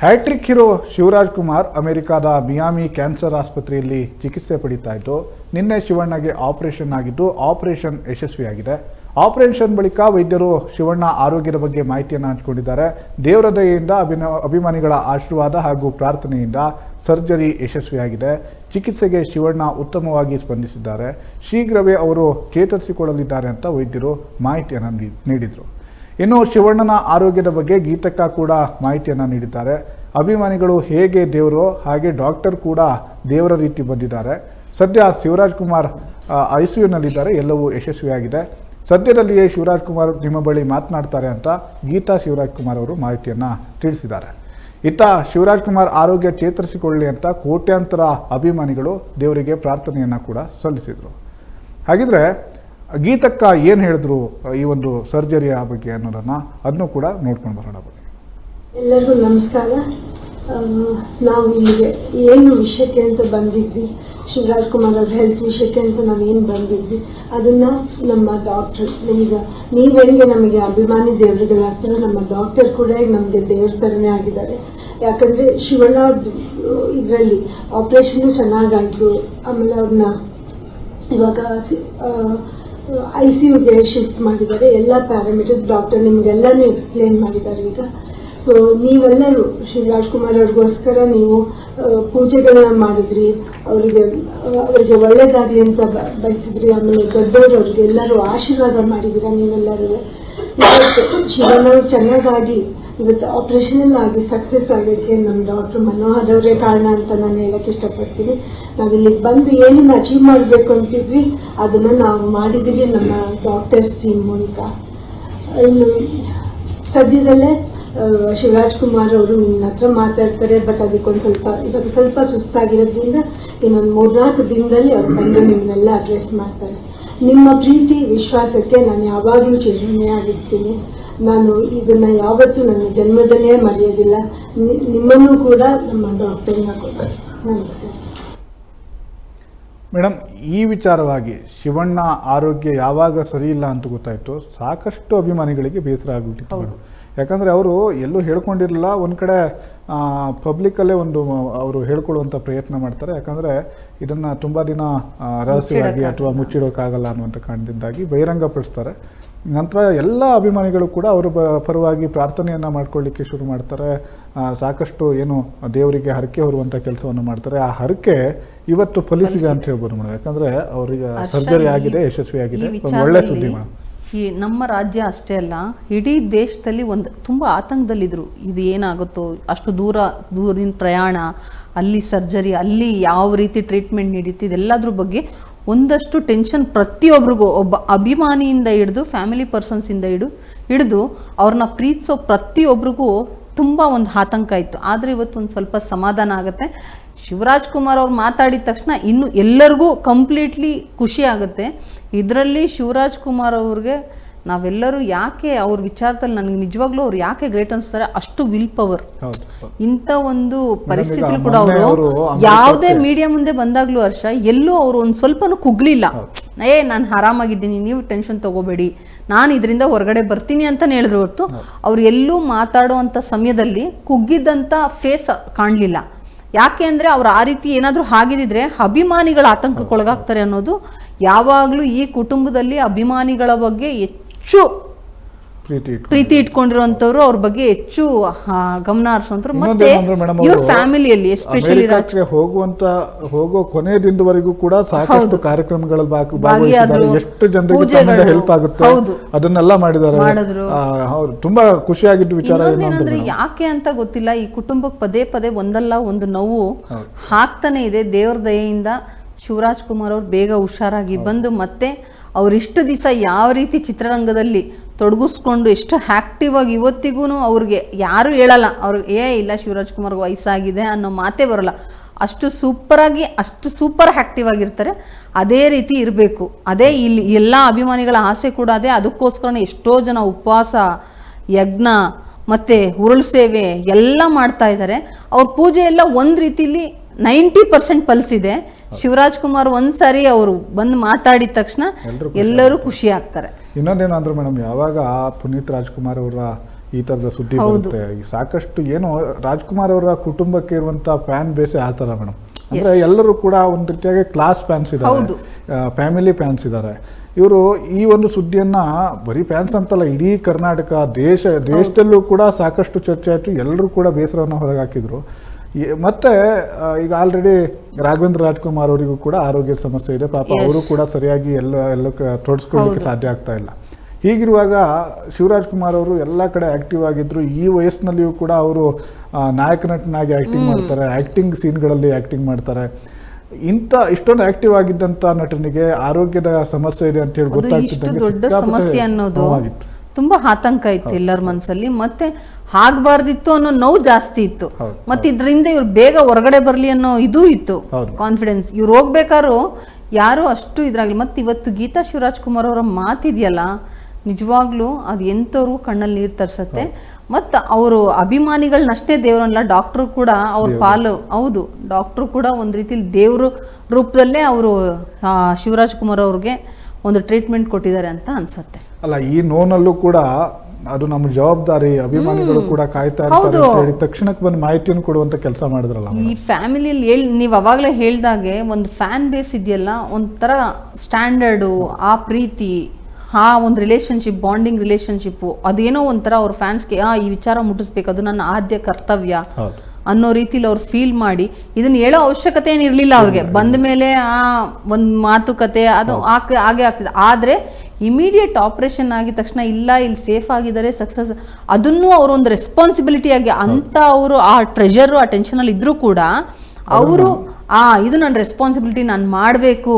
Hat trick hero Shivraj Kumar ಅಮೆರಿಕಾದ Miami cancer ಆಸ್ಪತ್ರೆಯಲ್ಲಿ ಚಿಕಿತ್ಸೆ ಪಡಿತಾ ಇದ್ದು ನಿನ್ನೆ ಶಿವಣ್ಣಗೆ ಆಪರೇಷನ್ ಆಗಿದ್ದು ಆಪರೇಷನ್ ಯಶಸ್ವಿಯಾಗಿದೆ. ಆಪರೇಷನ್ ಬಳಿಕ ವೈದ್ಯರು ಶಿವಣ್ಣ ಆರೋಗ್ಯದ ಬಗ್ಗೆ ಮಾಹಿತಿಯನ್ನು ಹಂಚಿಕೊಂಡಿದ್ದಾರೆ. ದೇವರ ದಯೆಯಿಂದ ಅಭಿಮಾನಿಗಳ ಆಶೀರ್ವಾದ ಹಾಗೂ ಪ್ರಾರ್ಥನೆಯಿಂದ ಸರ್ಜರಿ ಯಶಸ್ವಿಯಾಗಿದೆ. ಚಿಕಿತ್ಸೆಗೆ ಶಿವಣ್ಣ ಉತ್ತಮವಾಗಿ ಸ್ಪಂದಿಸಿದ್ದಾರೆ. ಶೀಘ್ರವೇ ಅವರು ಚೇತರಿಸಿಕೊಳ್ಳಲಿದ್ದಾರೆ ಅಂತ ವೈದ್ಯರು ಮಾಹಿತಿಯನ್ನು ನೀಡಿದರು. ಇನ್ನು ಶಿವಣ್ಣನ ಆರೋಗ್ಯದ ಬಗ್ಗೆ ಗೀತಕ್ಕ ಕೂಡ ಮಾಹಿತಿಯನ್ನು ನೀಡಿದ್ದಾರೆ. ಅಭಿಮಾನಿಗಳು ಹೇಗೆ ದೇವರು ಹಾಗೆ ಡಾಕ್ಟರ್ ಕೂಡ ದೇವರ ರೀತಿ ಬಂದಿದ್ದಾರೆ. ಸದ್ಯ ಶಿವರಾಜ್ ಕುಮಾರ್ ICUನಲ್ಲಿದ್ದಾರೆ. ಎಲ್ಲವೂ ಯಶಸ್ವಿಯಾಗಿದೆ. ಸದ್ಯದಲ್ಲಿಯೇ ಶಿವರಾಜ್ ಕುಮಾರ್ ನಿಮ್ಮ ಬಳಿ ಮಾತನಾಡ್ತಾರೆ ಅಂತ ಗೀತಾ ಶಿವರಾಜ್ ಕುಮಾರ್ ಅವರು ಮಾಹಿತಿಯನ್ನು ತಿಳಿಸಿದ್ದಾರೆ. ಇತ್ತ ಶಿವರಾಜ್ ಕುಮಾರ್ ಆರೋಗ್ಯ ಚೇತರಿಸಿಕೊಳ್ಳಲಿ ಅಂತ ಕೋಟ್ಯಾಂತರ ಅಭಿಮಾನಿಗಳು ದೇವರಿಗೆ ಪ್ರಾರ್ಥನೆಯನ್ನು ಕೂಡ ಸಲ್ಲಿಸಿದರು. ಹಾಗಿದ್ರೆ ಗೀತಕ್ಕ ಏನು ಹೇಳಿದ್ರು ಈ ಒಂದು ಸರ್ಜರಿಯ ಬಗ್ಗೆ ಅನ್ನೋದನ್ನು ಅದನ್ನು ಕೂಡ ನೋಡ್ಕೊಂಡು ಬರೋಣ ಬನ್ನಿ. ಎಲ್ಲರಿಗೂ ನಮಸ್ಕಾರ. ನಾವು ಇಲ್ಲಿಗೆ ಏನು ವಿಷಯಕ್ಕೆ ಅಂತ ಬಂದಿದ್ವಿ, ಶಿವರಾಜ್ ಕುಮಾರ್ ಅವ್ರ ಹೆಲ್ತ್ ವಿಷಯಕ್ಕೆ ಅಂತ ನಾವೇನು ಬಂದಿದ್ವಿ ಅದನ್ನು ನಮ್ಮ ಡಾಕ್ಟ್ರ್, ಈಗ ನೀವು ಹೆಂಗೆ ನಮಗೆ ಅಭಿಮಾನಿ ದೇವರುಗಳಾಗ್ತಾರೆ, ನಮ್ಮ ಡಾಕ್ಟರ್ ಕೂಡ ಈಗ ನಮಗೆ ದೇವ್ರ ಥರನೇ ಆಗಿದ್ದಾರೆ. ಯಾಕಂದರೆ ಶಿವಣ್ಣ ಇದರಲ್ಲಿ ಆಪ್ರೇಷನ್ನು ಚೆನ್ನಾಗಾಯಿತು. ಆಮೇಲೆ ಅವ್ರನ್ನ ಇವಾಗ ICUಗೆ ಶಿಫ್ಟ್ ಮಾಡಿದ್ದಾರೆ. ಎಲ್ಲ ಪ್ಯಾರಾಮೀಟರ್ಸ್ ಡಾಕ್ಟರ್ ನಿಮಗೆಲ್ಲನೂ ಎಕ್ಸ್ಪ್ಲೇನ್ ಮಾಡಿದ್ದಾರೆ. ಈಗ ಸೊ ನೀವೆಲ್ಲರೂ ಶಿವರಾಜ್ ಕುಮಾರ್ ಅವ್ರಿಗೋಸ್ಕರ ನೀವು ಪೂಜೆಗಳನ್ನ ಮಾಡಿದ್ರಿ, ಅವರಿಗೆ ಒಳ್ಳೇದಾಗಲಿ ಅಂತ ಬಯಸಿದ್ರಿ. ಆಮೇಲೆ ದೊಡ್ಡವರು ಅವ್ರಿಗೆ ಎಲ್ಲರೂ ಆಶೀರ್ವಾದ ಮಾಡಿದ್ದೀರಾ. ನೀವೆಲ್ಲರೂ ಇವತ್ತು ಶಿವಣ್ಣವ್ರು ಚೆನ್ನಾಗಾಗಿ ಇವತ್ತು ಆಪರೇಷನಲ್ ಆಗಿ ಸಕ್ಸಸ್ ಆಗೋಕ್ಕೆ ನಮ್ಮ ಡಾಕ್ಟರ್ ಮನೋಹರ್ ಅವರೇ ಕಾರಣ ಅಂತ ನಾನು ಹೇಳಕ್ಕೆ ಇಷ್ಟಪಡ್ತೀನಿ. ನಾವಿಲ್ಲಿಗೆ ಬಂದು ಏನನ್ನು ಅಚೀವ್ ಮಾಡಬೇಕು ಅಂತಿದ್ವಿ ಅದನ್ನು ನಾವು ಮಾಡಿದ್ದೀವಿ ನಮ್ಮ ಡಾಕ್ಟರ್ಸ್ ಟೀಮ್ ಮೂಲಕ. ಸದ್ಯದಲ್ಲೇ ಶಿವರಾಜ್ ಕುಮಾರ್ ಅವರು ನಿಮ್ಮ ಹತ್ರ ಮಾತಾಡ್ತಾರೆ. ಬಟ್ ಅದಕ್ಕೊಂದು ಇವಾಗ ಸ್ವಲ್ಪ ಸುಸ್ತಾಗಿರೋದ್ರಿಂದ ಇನ್ನೊಂದು 3-4 ದಿನದಲ್ಲಿ ಅವ್ರು ಬಂದು ನಿಮ್ಮನ್ನೆಲ್ಲ ಅಡ್ರೆಸ್ ಮಾಡ್ತಾರೆ. ನಿಮ್ಮ ಪ್ರೀತಿ ವಿಶ್ವಾಸಕ್ಕೆ ನಾನು ಯಾವಾಗಲೂ ಚಿರಋಣಿಯಾಗಿರ್ತೀನಿ. ನಾನು ಇದನ್ನು ಯಾವತ್ತೂ ನನ್ನ ಜನ್ಮದಲ್ಲೇ ಮರೆಯೋದಿಲ್ಲ. ನಿಮ್ಮನ್ನು ಕೂಡ ನಮ್ಮ ಡಾಕ್ಟರ್ನ ಕೊಡ್ತಾರೆ. ನಮಸ್ಕಾರ ಮೇಡಮ್. ಈ ವಿಚಾರವಾಗಿ ಶಿವಣ್ಣ ಆರೋಗ್ಯ ಯಾವಾಗ ಸರಿ ಇಲ್ಲ ಅಂತ ಗೊತ್ತಾಯಿತು, ಸಾಕಷ್ಟು ಅಭಿಮಾನಿಗಳಿಗೆ ಬೇಸರ ಆಗಿಬಿಟ್ಟಿತ್ತು ಮೇಡಮ್. ಯಾಕಂದರೆ ಅವರು ಎಲ್ಲೂ ಹೇಳ್ಕೊಂಡಿರಲಿಲ್ಲ. ಒಂದು ಕಡೆ ಪಬ್ಲಿಕ್ಕಲ್ಲೇ ಅವರು ಹೇಳ್ಕೊಳ್ಳುವಂಥ ಪ್ರಯತ್ನ ಮಾಡ್ತಾರೆ. ಯಾಕಂದರೆ ಇದನ್ನು ತುಂಬ ದಿನ ರಹಸ್ಯವಾಗಿ ಅಥವಾ ಮುಚ್ಚಿಡೋಕ್ಕಾಗಲ್ಲ ಅನ್ನುವಂಥ ಕಾರಣದಿಂದಾಗಿ ಬಹಿರಂಗಪಡಿಸ್ತಾರೆ. ನಂತರ ಎಲ್ಲ ಅಭಿಮಾನಿಗಳು ಕೂಡ ಅವರ ಪರವಾಗಿ ಪ್ರಾರ್ಥನೆಯನ್ನು ಮಾಡ್ಕೊಳ್ಳಿಕ್ಕೆ ಶುರು ಮಾಡ್ತಾರೆ. ಸಾಕಷ್ಟು ಏನು ದೇವರಿಗೆ ಹರಕೆ ಹೊರುವಂಥ ಕೆಲಸವನ್ನು ಮಾಡ್ತಾರೆ. ಆ ಹರಕೆ ಇವತ್ತು ಫಲಿಸಿದೆ ಅಂತ ಹೇಳ್ಬೋದು ಮೇಡಮ್. ಯಾಕಂದರೆ ಅವರಿಗೆ ಸರ್ಜರಿ ಆಗಿದೆ, ಯಶಸ್ವಿಯಾಗಿದೆ. ಒಳ್ಳೆ ಸುದ್ದಿ ಮೇಡಮ್. ಈ ನಮ್ಮ ರಾಜ್ಯ ಅಷ್ಟೇ ಅಲ್ಲ, ಇಡೀ ದೇಶದಲ್ಲಿ ತುಂಬ ಆತಂಕದಲ್ಲಿದ್ದರು. ಇದು ಏನಾಗುತ್ತೋ, ಅಷ್ಟು ದೂರದಿಂದ ಪ್ರಯಾಣ, ಅಲ್ಲಿ ಸರ್ಜರಿ, ಅಲ್ಲಿ ಯಾವ ರೀತಿ ಟ್ರೀಟ್ಮೆಂಟ್ ನಡೀತಿ, ಇದೆಲ್ಲದ್ರ ಬಗ್ಗೆ ಒಂದಷ್ಟು ಟೆನ್ಷನ್ ಪ್ರತಿಯೊಬ್ಬರಿಗೂ, ಒಬ್ಬ ಅಭಿಮಾನಿಯಿಂದ ಹಿಡಿದು ಫ್ಯಾಮಿಲಿ ಪರ್ಸನ್ಸಿಂದ ಹಿಡಿದು ಅವ್ರನ್ನ ಪ್ರೀತಿಸೋ ಪ್ರತಿಯೊಬ್ಬರಿಗೂ ತುಂಬ ಒಂದು ಆತಂಕ ಇತ್ತು. ಆದರೆ ಇವತ್ತು ಒಂದು ಸ್ವಲ್ಪ ಸಮಾಧಾನ ಆಗುತ್ತೆ. ಶಿವರಾಜ್ ಕುಮಾರ್ ಅವ್ರು ಮಾತಾಡಿದ ತಕ್ಷಣ ಇನ್ನು ಎಲ್ಲರಿಗೂ ಕಂಪ್ಲೀಟ್ಲಿ ಖುಷಿ ಆಗುತ್ತೆ. ಇದರಲ್ಲಿ ಶಿವರಾಜ್ ಕುಮಾರ್ ಅವ್ರಿಗೆ ನಾವೆಲ್ಲರೂ ಯಾಕೆ ಅವ್ರ ವಿಚಾರದಲ್ಲಿ ನನಗೆ ನಿಜವಾಗ್ಲೂ ಅವ್ರು ಯಾಕೆ ಗ್ರೇಟ್ ಅನಿಸ್ತಾರೆ, ಅಷ್ಟು ವಿಲ್ ಪವರ್. ಇಂಥ ಒಂದು ಪರಿಸ್ಥಿತಿ ಕೂಡ ಅವರು ಯಾವುದೇ ಮೀಡಿಯಾ ಮುಂದೆ ಬಂದಾಗ್ಲೂ ಹರ್ಷ ಎಲ್ಲೂ ಅವರು ಒಂದು ಸ್ವಲ್ಪನೂ ಕುಗ್ಲಿಲ್ಲ. ನಾನು ಆರಾಮಾಗಿದ್ದೀನಿ, ನೀವು ಟೆನ್ಷನ್ ತಗೋಬೇಡಿ, ನಾನು ಇದರಿಂದ ಹೊರಗಡೆ ಬರ್ತೀನಿ ಅಂತಾನೆ ಹೇಳಿದ್ರು ಹೊರತು ಅವ್ರು ಎಲ್ಲೂ ಮಾತಾಡುವಂಥ ಸಮಯದಲ್ಲಿ ಕುಗ್ಗಿದ್ದಂಥ ಫೇಸ್ ಕಾಣಲಿಲ್ಲ. ಯಾಕೆ ಅಂದರೆ ಅವ್ರು ಆ ರೀತಿ ಏನಾದರೂ ಆಗಿದ್ದಿದ್ರೆ ಅಭಿಮಾನಿಗಳ ಆತಂಕಕ್ಕೊಳಗಾಗ್ತಾರೆ ಅನ್ನೋದು ಯಾವಾಗಲೂ ಈ ಕುಟುಂಬದಲ್ಲಿ ಅಭಿಮಾನಿಗಳ ಬಗ್ಗೆ ಹೆಚ್ಚು ಪ್ರೀತಿ ಇಟ್ಕೊಂಡಿರುವಂತವ್ರು, ಅವ್ರ ಬಗ್ಗೆ ಹೆಚ್ಚು ಗಮನ ಹರಿಸುವಂತರು. ಮತ್ತೆ ಇವ್ರ ಫ್ಯಾಮಿಲಿಯಲ್ಲಿ ಎಸ್ಪೆಷಲಿ ಹೋಗೋ ಕೊನೆ ದಿನದವರೆಗೂ ಕೂಡ ಸಾಕಷ್ಟು ಕಾರ್ಯಕ್ರಮಗಳಲ್ಲಿ ಭಾಗವಹಿಸಿದ್ದಾರೆ. ಎಷ್ಟು ಜನರಿಗೆ ಹೆಲ್ಪ್ ಆಗುತ್ತೆ ಅದನ್ನೆಲ್ಲ ಮಾಡಿದ್ದಾರೆ. ತುಂಬಾ ಖುಷಿಯಾಗಿದ್ದು ವಿಚಾರ ಏನಂದ್ರೆ ಯಾಕೆ ಅಂತ ಗೊತ್ತಿಲ್ಲ, ಈ ಕುಟುಂಬಕ್ಕೆ ಪದೇ ಪದೇ ಒಂದಲ್ಲ ಒಂದು ನೋವು ಆಗ್ತಾನೆ ಇದೆ. ದೇವ್ರ ದಯೆಯಿಂದ ಶಿವರಾಜ್ ಕುಮಾರ್ ಅವ್ರು ಬೇಗ ಹುಷಾರಾಗಿ ಬಂದು ಮತ್ತೆ ಅವ್ರಿಷ್ಟು ದಿವಸ ಯಾವ ರೀತಿ ಚಿತ್ರರಂಗದಲ್ಲಿ ತೊಡಗಿಸ್ಕೊಂಡು ಎಷ್ಟು ಆ್ಯಕ್ಟಿವ್ ಆಗಿ ಇವತ್ತಿಗೂ ಅವ್ರಿಗೆ ಯಾರು ಹೇಳಲ್ಲ ಅವ್ರಿಗೆ ಇಲ್ಲ ಶಿವರಾಜ್ ಕುಮಾರ್ಗೆ ವಯಸ್ಸಾಗಿದೆ ಅನ್ನೋ ಮಾತೇ ಬರೋಲ್ಲ. ಅಷ್ಟು ಸೂಪರಾಗಿ ಅಷ್ಟು ಸೂಪರ್ ಆ್ಯಕ್ಟಿವ್ ಆಗಿರ್ತಾರೆ. ಅದೇ ರೀತಿ ಇರಬೇಕು. ಅದೇ ಇಲ್ಲಿ ಎಲ್ಲ ಅಭಿಮಾನಿಗಳ ಆಸೆ ಕೂಡ ಅದೇ. ಅದಕ್ಕೋಸ್ಕರನೇ ಎಷ್ಟೋ ಜನ ಉಪವಾಸ, ಯಜ್ಞ ಮತ್ತು ಉರುಳು ಸೇವೆ ಎಲ್ಲ ಮಾಡ್ತಾ ಇದ್ದಾರೆ. ಅವ್ರ ಪೂಜೆ ಎಲ್ಲ ಒಂದು ರೀತಿಲಿ 90% ಫಲಿಸಿದೆ. ಶಿವರಾಜ್ ಕುಮಾರ್ ಒಂದ್ಸಾರಿ ಅವರು ಬಂದು ಮಾತಾಡಿದ ತಕ್ಷಣ ಎಲ್ಲರೂ ಖುಷಿ ಆಗ್ತಾರೆ. ಇನ್ನೊಂದೇನಂದ್ರೆ ಮೇಡಮ್, ಯಾವಾಗ ಪುನೀತ್ ರಾಜ್ಕುಮಾರ್ ಅವರ ಈ ಥರದ ಸುದ್ದಿ ಬರುತ್ತೆ. ಈಗ ಸಾಕಷ್ಟು ಏನು ರಾಜ್ಕುಮಾರ್ ಅವರ ಕುಟುಂಬಕ್ಕೆ ಇರುವಂಥ ಫ್ಯಾನ್ ಬೇಸೇ ಆ ಥರ ಮೇಡಮ್. ಅಂದರೆ ಎಲ್ಲರೂ ಕೂಡ ಒಂದು ರೀತಿಯಾಗಿ ಕ್ಲಾಸ್ ಫ್ಯಾನ್ಸ್ ಇದ್ದಾರೆ, ಫ್ಯಾಮಿಲಿ ಫ್ಯಾನ್ಸ್ ಇದ್ದಾರೆ. ಇವರು ಈ ಒಂದು ಸುದ್ದಿಯನ್ನು ಬರೀ ಫ್ಯಾನ್ಸ್ ಅಂತಲ್ಲ, ಇಡೀ ಕರ್ನಾಟಕ ದೇಶದಲ್ಲೂ ಕೂಡ ಸಾಕಷ್ಟು ಚರ್ಚೆ ಆಯಿತು. ಎಲ್ಲರೂ ಕೂಡ ಬೇಸರವನ್ನು ಹೊರಗಾಕಿದ್ರು. ಮತ್ತೆ ಈಗ ಆಲ್ರೆಡಿ ರಾಘವೇಂದ್ರ ರಾಜ್ಕುಮಾರ್ ಅವರಿಗೂ ಕೂಡ ಆರೋಗ್ಯ ಸಮಸ್ಯೆ ಇದೆ. ಪಾಪ ಅವರು ಕೂಡ ಸರಿಯಾಗಿ ಎಲ್ಲ ತೊಡಸ್ಕೊಳ್ಳಿಕ್ಕೆ ಸಾಧ್ಯ ಆಗ್ತಾ ಇಲ್ಲ. ಹೀಗಿರುವಾಗ ಶಿವರಾಜ್ ಕುಮಾರ್ ಅವರು ಎಲ್ಲ ಕಡೆ ಆ್ಯಕ್ಟಿವ್ ಆಗಿದ್ದರು. ಈ ವಯಸ್ಸಿನಲ್ಲಿಯೂ ಕೂಡ ಅವರು ನಾಯಕ ನಟನಾಗಿ ಆ್ಯಕ್ಟಿಂಗ್ ಮಾಡ್ತಾರೆ, ಆ್ಯಕ್ಟಿಂಗ್ ಸೀನ್ಗಳಲ್ಲಿ ಆ್ಯಕ್ಟಿಂಗ್ ಮಾಡ್ತಾರೆ. ಇಷ್ಟೊಂದು ಆ್ಯಕ್ಟಿವ್ ಆಗಿದ್ದಂಥ ನಟನಿಗೆ ಆರೋಗ್ಯದ ಸಮಸ್ಯೆ ಇದೆ ಅಂತ ಹೇಳಿ ಗೊತ್ತಾಗ್ತಿದ್ದಂಗೆ ದೊಡ್ಡ ಸಮಸ್ಯೆ ಅನ್ನೋದು ತುಂಬಾ ಆತಂಕ ಇತ್ತು ಎಲ್ಲರ ಮನಸ್ಸಲ್ಲಿ. ಮತ್ತೆ ಆಗ್ಬಾರ್ದಿತ್ತು ಅನ್ನೋ ನೋವು ಜಾಸ್ತಿ ಇತ್ತು. ಮತ್ತೆ ಇದರಿಂದ ಇವ್ರು ಬೇಗ ಹೊರಗಡೆ ಬರ್ಲಿ ಅನ್ನೋ ಇದು ಇತ್ತು, ಕಾನ್ಫಿಡೆನ್ಸ್. ಇವ್ರು ಹೋಗ್ಬೇಕಾದ್ರು ಯಾರು ಅಷ್ಟು ಇದ್ರಾಗ್ಲಿ. ಮತ್ತೆ ಇವತ್ತು ಗೀತಾ ಶಿವರಾಜ್ ಕುಮಾರ್ ಅವರ ಮಾತಿದೆಯಲ್ಲ, ನಿಜವಾಗ್ಲೂ ಅದು ಎಂಥವ್ರು ಕಣ್ಣಲ್ಲಿ ನೀರು ತರಿಸತ್ತೆ. ಮತ್ತು ಅವರು ಅಭಿಮಾನಿಗಳನ್ನಷ್ಟೇ ದೇವರಲ್ಲ, ಡಾಕ್ಟ್ರು ಕೂಡ ಅವ್ರ ಪಾಲು. ಹೌದು, ಡಾಕ್ಟ್ರು ಕೂಡ ಒಂದು ರೀತಿಲಿ ದೇವ್ರ ರೂಪದಲ್ಲೇ ಅವರು ಶಿವರಾಜ್ ಕುಮಾರ್ ಅವ್ರಿಗೆ ಒಂದು ಟ್ರೀಟ್ಮೆಂಟ್ ಕೊಟ್ಟಿದ್ದಾರೆ ಅಂತ ಅನ್ಸುತ್ತೆ. ಅಲ್ಲ, ಈ ನೋನಲ್ಲೂ ಕೂಡ ಅದು ನಮ್ಮ ಜವಾಬ್ದಾರಿ, ಅಭಿಮಾನಿಗಳು ಕೂಡ ಕಾಯ್ತಾ ಇರ್ತಾರೆ ಅಂತ ಹೇಳಿ ತಕ್ಷಣಕ್ಕೆ ಬಂದು ಮಾಹಿತಿಯನ್ನು ಕೊಡುವಂತ ಕೆಲಸ ಮಾಡಿದ್ರಲ್ಲ. ಈ ಫ್ಯಾಮಿಲಿಯಲ್ಲಿ ನೀವು ಅವಾಗಲೇ ಹೇಳ್ದಾಗೆ ಒಂದು ಫ್ಯಾನ್ ಬೇಸ್ ಇದೆಯಲ್ಲ, ಒಂಥರ ಸ್ಟ್ಯಾಂಡರ್ಡು, ಆ ಪ್ರೀತಿ, ಆ ಒಂದು ರಿಲೇಷನ್ಶಿಪ್, ಬಾಂಡಿಂಗ್ ರಿಲೇಷನ್ಶಿಪ್ಪು, ಅದೇನೋ ಒಂಥರ ಅವ್ರ ಫ್ಯಾನ್ಸ್ಗೆ ಈ ವಿಚಾರ ಮುಟ್ಟಿಸ್ಬೇಕು, ಅದು ನನ್ನ ಆದ್ಯ ಕರ್ತವ್ಯ ಅನ್ನೋ ರೀತಿಲಿ ಅವ್ರು ಫೀಲ್ ಮಾಡಿ ಇದನ್ನ ಹೇಳೋ ಅವಶ್ಯಕತೆ ಏನಿರಲಿಲ್ಲ ಅವ್ರಿಗೆ. ಬಂದ ಮೇಲೆ ಆ ಒಂದು ಮಾತುಕತೆ ಅದು ಹಾಗೆ ಆಗ್ತಿದೆ. ಆದರೆ ಇಮಿಡಿಯೇಟ್ ಆಪರೇಷನ್ ಆಗಿದ ತಕ್ಷಣ ಇಲ್ಲ, ಇಲ್ಲಿ ಸೇಫ್ ಆಗಿದ್ದಾರೆ, ಸಕ್ಸಸ್, ಅದನ್ನು ಅವರು ಒಂದು ರೆಸ್ಪಾನ್ಸಿಬಿಲಿಟಿ ಆಗಿ ಅಂತ ಅವರು ಆ ಟ್ರೆಷರು, ಆ ಟೆನ್ಷನಲ್ಲಿ ಇದ್ರೂ ಕೂಡ ಅವರು ಇದು ನನ್ನ ರೆಸ್ಪಾನ್ಸಿಬಿಲಿಟಿ, ನಾನು ಮಾಡಬೇಕು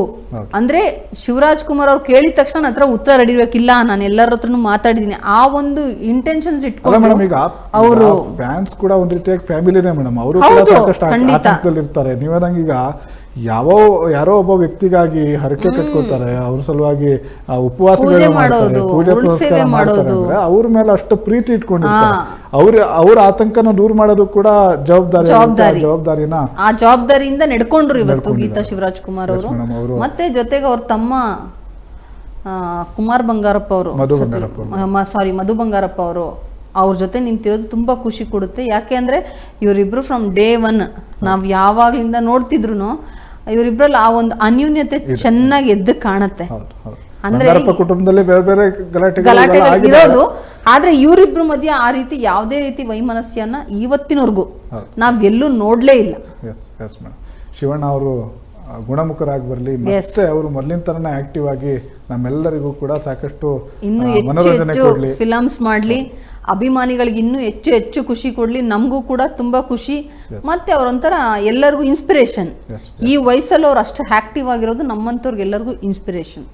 ಅಂದ್ರೆ ಶಿವರಾಜ್ ಕುಮಾರ್ ಅವ್ರು ಕೇಳಿದ ತಕ್ಷಣ ನನ್ನ ಹತ್ರ ಉತ್ತರ ರೆಡಿ ಇರಬೇಕಿಲ್ಲ, ನಾನು ಎಲ್ಲರ ಹತ್ರನೂ ಮಾತಾಡಿದ್ದೀನಿ, ಆ ಒಂದು ಇಂಟೆನ್ಷನ್ಸ್ ಇಟ್ಕೊಂಡು ಅವರು ಫ್ಯಾನ್ಸ್ ಕೂಡ ಒಂದು ರೀತಿಯಾಗಿ ಫ್ಯಾಮಿಲಿನೇ ಮೇಡಮ್. ಅವರು ಕೂಡ ಸಾಕಷ್ಟು ಆತಂಕದಲ್ಲಿ ಇರ್ತಾರೆ. ನೀವೇನಂಗ ಈಗ ಯಾರೋ ಒಬ್ಬ ವ್ಯಕ್ತಿಗಾಗಿ ಹರಕೆ ಕಟ್ಕೋತಾರೆ, ಅವ್ರ ಸಲುವಾಗಿ ಉಪವಾಸಗಳು ಮಾಡ್ತಾರೆ, ಪೂಜೆ ಪುನಸ್ಕಾರ ಮಾಡ್ತಾರೆ ಅಂದ್ರೆ ಅವ್ರ ಮೇಲೆ ಅಷ್ಟು ಪ್ರೀತಿ ಇಟ್ಕೊಂಡಿರ್ತಾರೆ. ಅವ್ರ ಆತಂಕನ ದೂರ ಮಾಡೋದು ಕೂಡ ಜವಾಬ್ದಾರಿನ ಆ ಜವಾಬ್ದಾರಿಯಿಂದ ನಡ್ಕೊಂಡ್ರು ಇವತ್ತು ಗೀತಾ ಶಿವರಾಜ್ ಕುಮಾರ್ ಅವರು. ಮತ್ತೆ ಜೊತೆಗೆ ಅವ್ರ ತಮ್ಮ ಕುಮಾರ್ ಬಂಗಾರಪ್ಪ ಅವರು, ಮಧು ಬಂಗಾರಪ್ಪ ಅವರು, ಅವ್ರ ಜೊತೆ ನಿಂತಿರೋದು ತುಂಬ ಖುಷಿ ಕೊಡುತ್ತೆ. ಯಾಕೆ ಅಂದರೆ ಇವರಿಬ್ರು ಫ್ರಮ್ ಡೇ ಒನ್ ನಾವು ಯಾವಾಗಲಿಂದ ನೋಡ್ತಿದ್ರು ಇವರಿಬ್ರಲ್ಲಿ ಆ ಒಂದು ಅನ್ಯೂನ್ಯತೆ ಚೆನ್ನಾಗಿ ಎದ್ದು ಕಾಣುತ್ತೆ. ಅಂದ್ರೆ ಕುಟುಂಬದಲ್ಲಿ ಬೇರೆ ಬೇರೆ ಗಲಾಟೆಗಳು ಇರೋದು, ಆದ್ರೆ ಇವರಿಬ್ರು ಮಧ್ಯೆ ಆ ರೀತಿ ಯಾವುದೇ ರೀತಿ ವೈಮನಸ್ಯನ ಇವತ್ತಿನವರೆಗೂ ನಾವೆಲ್ಲೂ ನೋಡ್ಲೇ ಇಲ್ಲ. ಶಿವಣ್ಣ ಅವರು ಗುಣಮುಖರಾಗಿ ಬರಲಿ, ಮತ್ತೆ ಅವರು ಮೊದಲಿನ ತರನೇ ಆಕ್ಟಿವ್ ಆಗಿ ನಮ್ಮೆಲ್ಲರಿಗೂ ಕೂಡ ಸಾಕಷ್ಟು ಇನ್ನೂ ಹೆಚ್ಚು ಫಿಲಮ್ಸ್ ಮಾಡ್ಲಿ, ಅಭಿಮಾನಿಗಳಿಗೆ ಇನ್ನೂ ಹೆಚ್ಚು ಹೆಚ್ಚು ಖುಷಿ ಕೊಡ್ಲಿ, ನಮಗೂ ಕೂಡ ತುಂಬಾ ಖುಷಿ. ಮತ್ತೆ ಅವರೊಂಥರ ಎಲ್ಲರಿಗೂ ಇನ್ಸ್ಪಿರೇಷನ್. ಈ ವಯಸ್ಸಲ್ಲಿ ಅವ್ರು ಅಷ್ಟು ಆಕ್ಟಿವ್ ಆಗಿರೋದು ನಮ್ಮಂತವ್ರಿಗೆ ಎಲ್ಲರಿಗೂ ಇನ್ಸ್ಪಿರೇಷನ್.